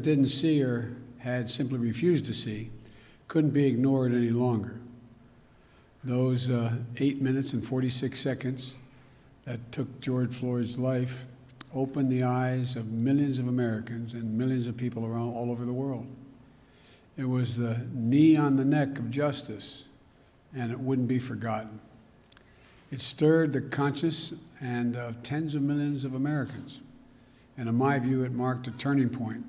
didn't see or had simply refused to see couldn't be ignored any longer. Those 8 minutes and 46 seconds that took George Floyd's life opened the eyes of millions of Americans and millions of people around all over the world. It was the knee on the neck of justice, and it wouldn't be forgotten. It stirred the conscience and of tens of millions of Americans. And in my view, it marked a turning point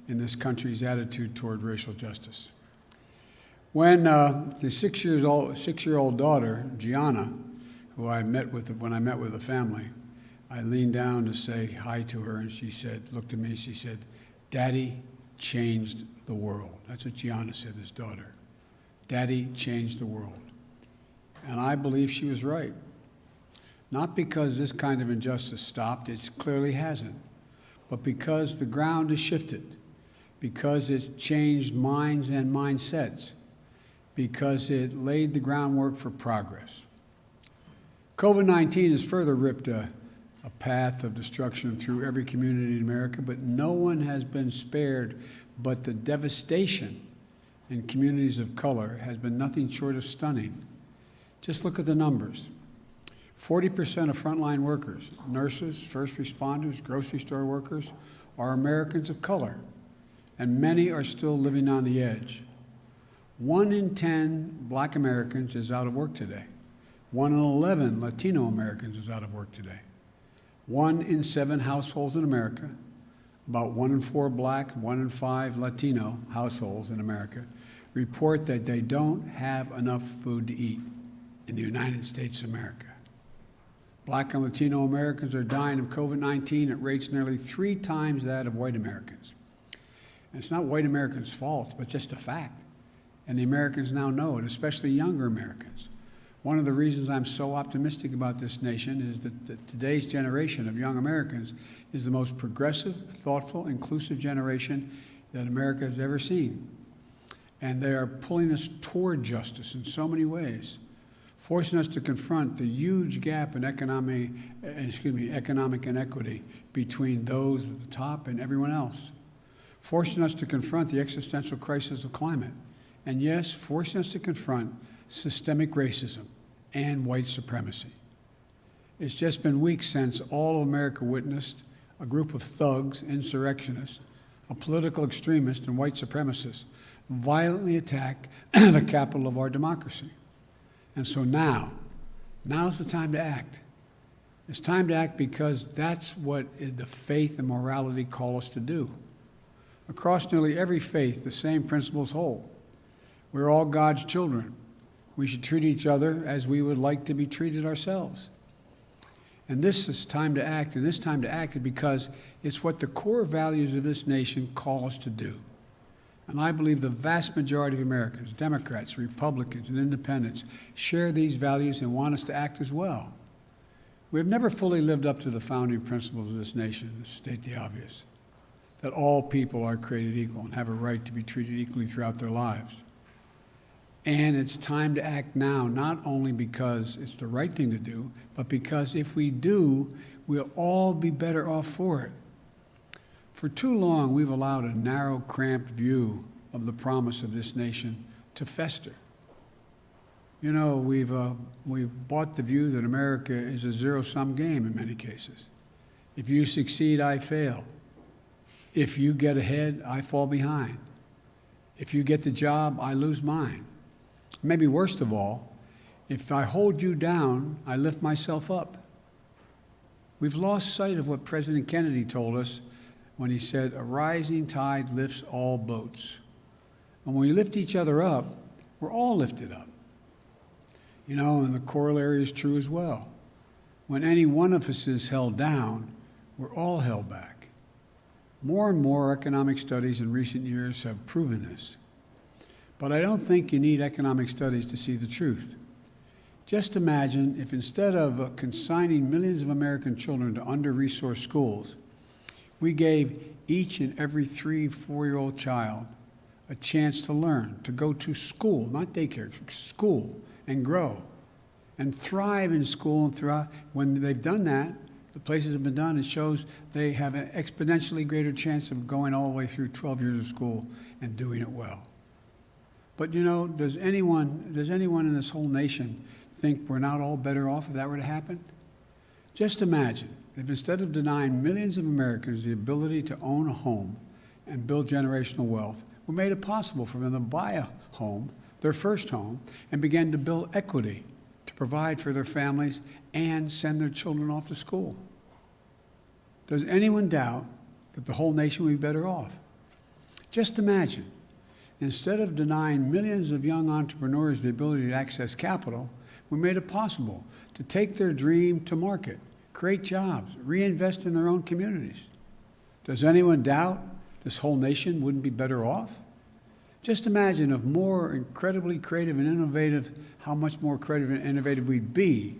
in this country's attitude toward racial justice. When the six-year-old daughter, Gianna, who I met with when I met with the family, I leaned down to say hi to her, and she said, looked at me, she said, "Daddy changed the world." That's what Gianna said, his daughter. Daddy changed the world. And I believe she was right. Not because this kind of injustice stopped, it clearly hasn't, but because the ground has shifted, because it's changed minds and mindsets, because it laid the groundwork for progress. COVID-19 has further ripped a path of destruction through every community in America, but no one has been spared. But the devastation in communities of color has been nothing short of stunning. Just look at the numbers. 40% of frontline workers, nurses, first responders, grocery store workers, are Americans of color, and many are still living on the edge. 1 in 10 Black Americans is out of work today. 1 in 11 Latino Americans is out of work today. 1 in 7 households in America, about 1 in 4 Black, 1 in 5 Latino households in America, report that they don't have enough food to eat in the United States of America. Black and Latino Americans are dying of COVID-19 at rates nearly 3 times that of white Americans. And it's not white Americans' fault, but just a fact. And the Americans now know it, especially younger Americans. One of the reasons I'm so optimistic about this nation is that today's generation of young Americans is the most progressive, thoughtful, inclusive generation that America has ever seen. And they are pulling us toward justice in so many ways, forcing us to confront the huge gap in economic inequity between those at the top and everyone else, forcing us to confront the existential crisis of climate, and yes, forcing us to confront systemic racism and white supremacy. It's just been weeks since all of America witnessed a group of thugs, insurrectionists, a political extremist, and white supremacists violently attack the capital of our democracy. And so now's the time to act. It's time to act because that's what the faith and morality call us to do. Across nearly every faith, the same principles hold. We're all God's children. We should treat each other as we would like to be treated ourselves. And this is time to act, and this time to act is because it's what the core values of this nation call us to do. And I believe the vast majority of Americans, Democrats, Republicans, and Independents, share these values and want us to act as well. We have never fully lived up to the founding principles of this nation, to state the obvious, that all people are created equal and have a right to be treated equally throughout their lives. And it's time to act now, not only because it's the right thing to do, but because if we do, we'll all be better off for it. For too long, we've allowed a narrow, cramped view of the promise of this nation to fester. You know, we've bought the view that America is a zero-sum game in many cases. If you succeed, I fail. If you get ahead, I fall behind. If you get the job, I lose mine. Maybe worst of all, if I hold you down, I lift myself up. We've lost sight of what President Kennedy told us when he said, "A rising tide lifts all boats." And when we lift each other up, we're all lifted up. You know, and the corollary is true as well. When any one of us is held down, we're all held back. More and more economic studies in recent years have proven this. But I don't think you need economic studies to see the truth. Just imagine if instead of consigning millions of American children to under-resourced schools, we gave each and every 3-4-year-old child a chance to learn, to go to school, not daycare, school, and grow, and thrive in school and throughout. When they've done that, The places have been done, it shows they have an exponentially greater chance of going all the way through 12 years of school and doing it well. But you know, does anyone in this whole nation think we're not all better off if that were to happen? Just imagine if instead of denying millions of Americans the ability to own a home and build generational wealth, we made it possible for them to buy a home, their first home, and began to build equity to provide for their families and send their children off to school. Does anyone doubt that the whole nation would be better off? Just imagine, instead of denying millions of young entrepreneurs the ability to access capital, we made it possible to take their dream to market, create jobs, reinvest in their own communities. Does anyone doubt this whole nation wouldn't be better off? Just imagine if more incredibly creative and innovative, how much more creative and innovative we'd be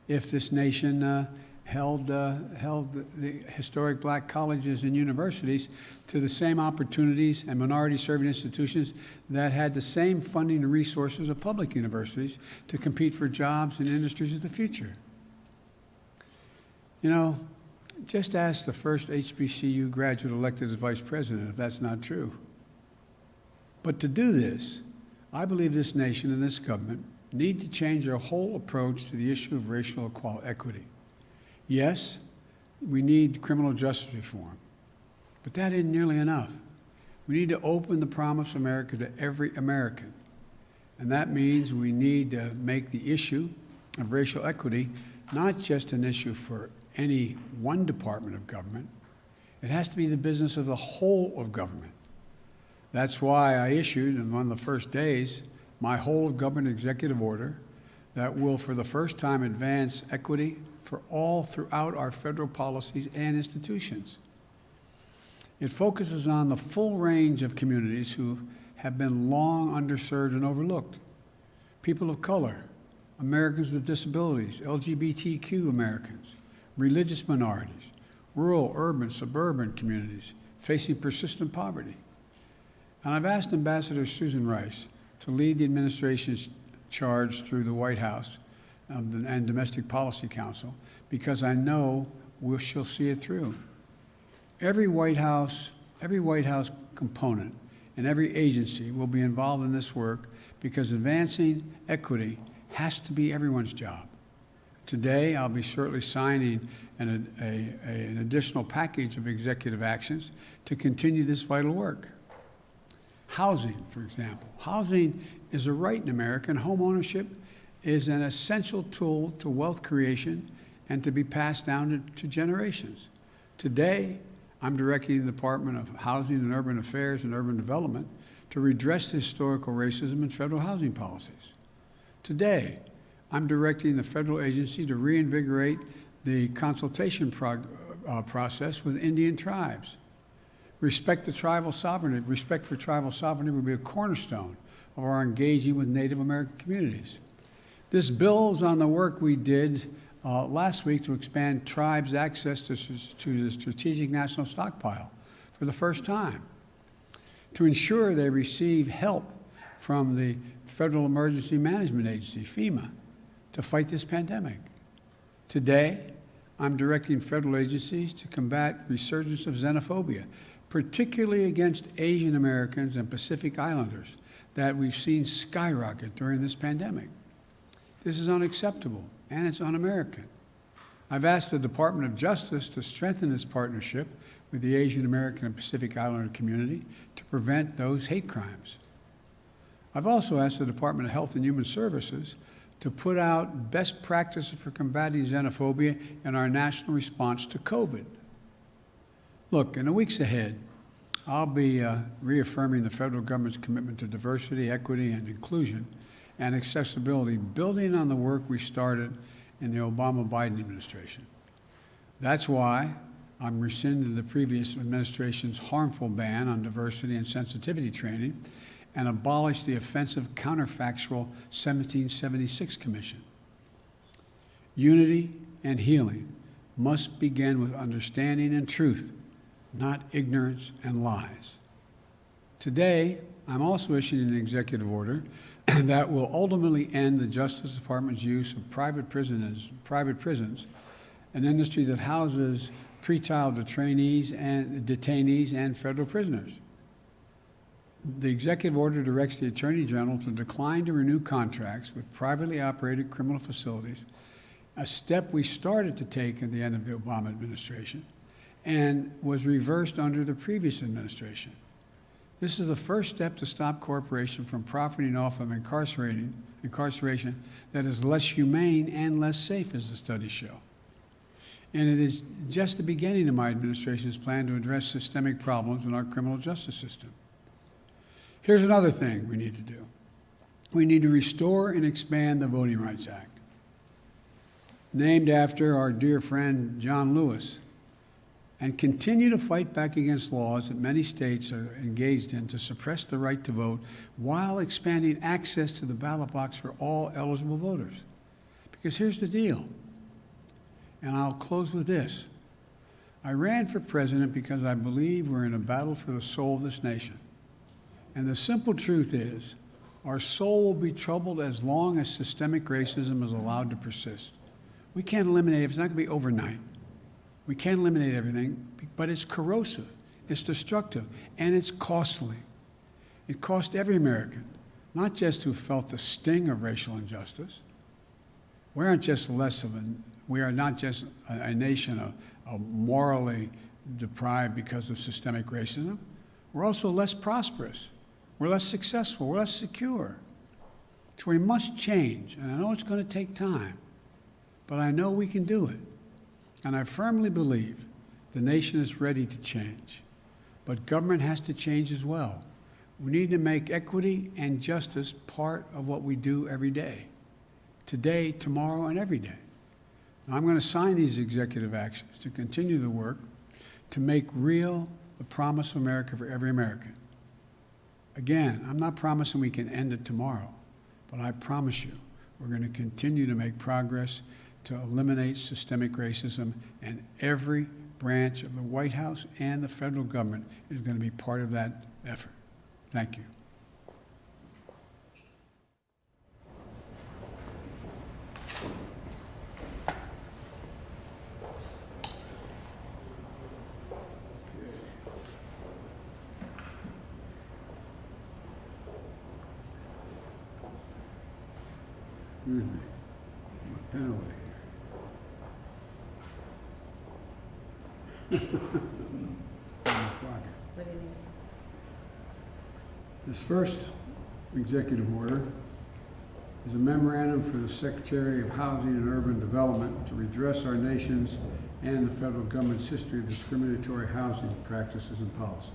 if this nation held the historic black colleges and universities to the same opportunities and minority-serving institutions that had the same funding and resources of public universities to compete for jobs in industries of the future. You know, just ask the first HBCU graduate elected as vice president if that's not true. But to do this, I believe this nation and this government need to change their whole approach to the issue of racial equity. Yes, we need criminal justice reform, but that isn't nearly enough. We need to open the promise of America to every American, and that means we need to make the issue of racial equity not just an issue for any one department of government. It has to be the business of the whole of government. That's why I issued, on one of the first days, my whole of government executive order that will, for the first time, advance equity for all throughout our federal policies and institutions. It focuses on the full range of communities who have been long underserved and overlooked. People of color, Americans with disabilities, LGBTQ Americans, religious minorities, rural, urban, suburban communities facing persistent poverty. And I've asked Ambassador Susan Rice to lead the administration's charge through the White House and Domestic Policy Council, because I know she'll see it through. Every White House component and every agency will be involved in this work because advancing equity has to be everyone's job. Today, I'll be shortly signing an additional package of executive actions to continue this vital work. Housing, for example. Housing is a right in America, and home ownership is an essential tool to wealth creation and to be passed down to generations. Today, I'm directing the Department of Housing and Urban Affairs and Urban Development to redress the historical racism in federal housing policies. Today, I'm directing the federal agency to reinvigorate the consultation process with Indian tribes. Respect for tribal sovereignty will be a cornerstone of our engaging with Native American communities. This builds on the work we did last week to expand tribes' access to the Strategic National Stockpile for the first time, to ensure they receive help from the Federal Emergency Management Agency, FEMA, to fight this pandemic. Today, I'm directing federal agencies to combat resurgence of xenophobia, particularly against Asian Americans and Pacific Islanders that we've seen skyrocket during this pandemic. This is unacceptable, and it's un-American. I've asked the Department of Justice to strengthen its partnership with the Asian American and Pacific Islander community to prevent those hate crimes. I've also asked the Department of Health and Human Services to put out best practices for combating xenophobia in our national response to COVID. Look, in the weeks ahead, I'll be reaffirming the federal government's commitment to diversity, equity, and inclusion and accessibility, building on the work we started in the Obama-Biden administration. That's why I'm rescinding the previous administration's harmful ban on diversity and sensitivity training and abolish the offensive counterfactual 1776 Commission. Unity and healing must begin with understanding and truth, not ignorance and lies. Today, I'm also issuing an executive order that will ultimately end the Justice Department's use of private prisons an industry that houses pretrial detainees and federal prisoners. The executive order directs the Attorney General to decline to renew contracts with privately operated criminal facilities, a step we started to take at the end of the Obama administration and was reversed under the previous administration. This is the first step to stop corporations from profiting off of incarceration that is less humane and less safe, as the studies show. And it is just the beginning of my administration's plan to address systemic problems in our criminal justice system. Here's another thing we need to do. We need to restore and expand the Voting Rights Act, named after our dear friend John Lewis, and continue to fight back against laws that many states are engaged in to suppress the right to vote while expanding access to the ballot box for all eligible voters. Because here's the deal, and I'll close with this. I ran for president because I believe we're in a battle for the soul of this nation. And the simple truth is, our soul will be troubled as long as systemic racism is allowed to persist. We can't eliminate it. It's not going to be overnight. We can't eliminate everything, but it's corrosive, it's destructive, and it's costly. It cost every American, not just who felt the sting of racial injustice. We are not just a nation morally deprived because of systemic racism. We're also less prosperous. We're less successful. We're less secure. So we must change, and I know it's going to take time, but I know we can do it. And I firmly believe the nation is ready to change, but government has to change as well. We need to make equity and justice part of what we do every day, today, tomorrow, and every day. Now, I'm going to sign these executive actions to continue the work to make real the promise of America for every American. Again, I'm not promising we can end it tomorrow, but I promise you we're going to continue to make progress to eliminate systemic racism, and every branch of the White House and the federal government is going to be part of that effort. Thank you. Excuse me. My pen away. This first executive order is a memorandum for the Secretary of Housing and Urban Development to redress our nation's and the federal government's history of discriminatory housing practices and policies.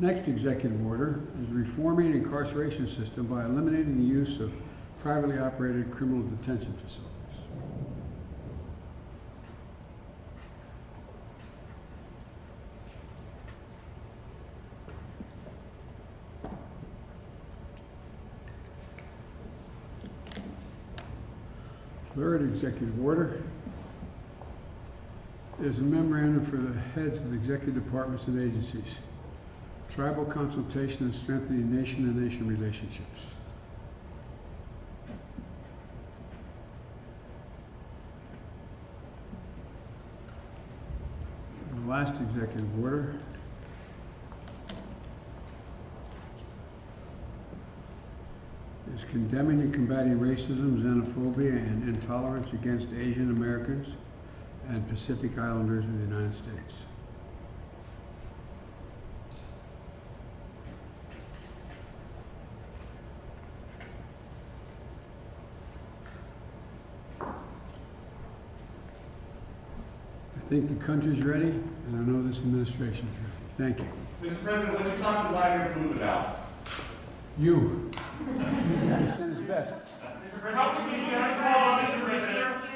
Next executive order is reforming the incarceration system by eliminating the use of privately operated criminal detention facilities. Third executive order is a memorandum for the heads of the executive departments and agencies. Tribal consultation and strengthening nation-to-nation relationships. And the last executive order is condemning and combating racism, xenophobia, and intolerance against Asian Americans and Pacific Islanders in the United States. I think the country's ready, and I know this administration is ready. Thank you. Mr. President, what did you talk to Vladimir Putin about? You. He sent his best. Mr. President, help us, Mr. President.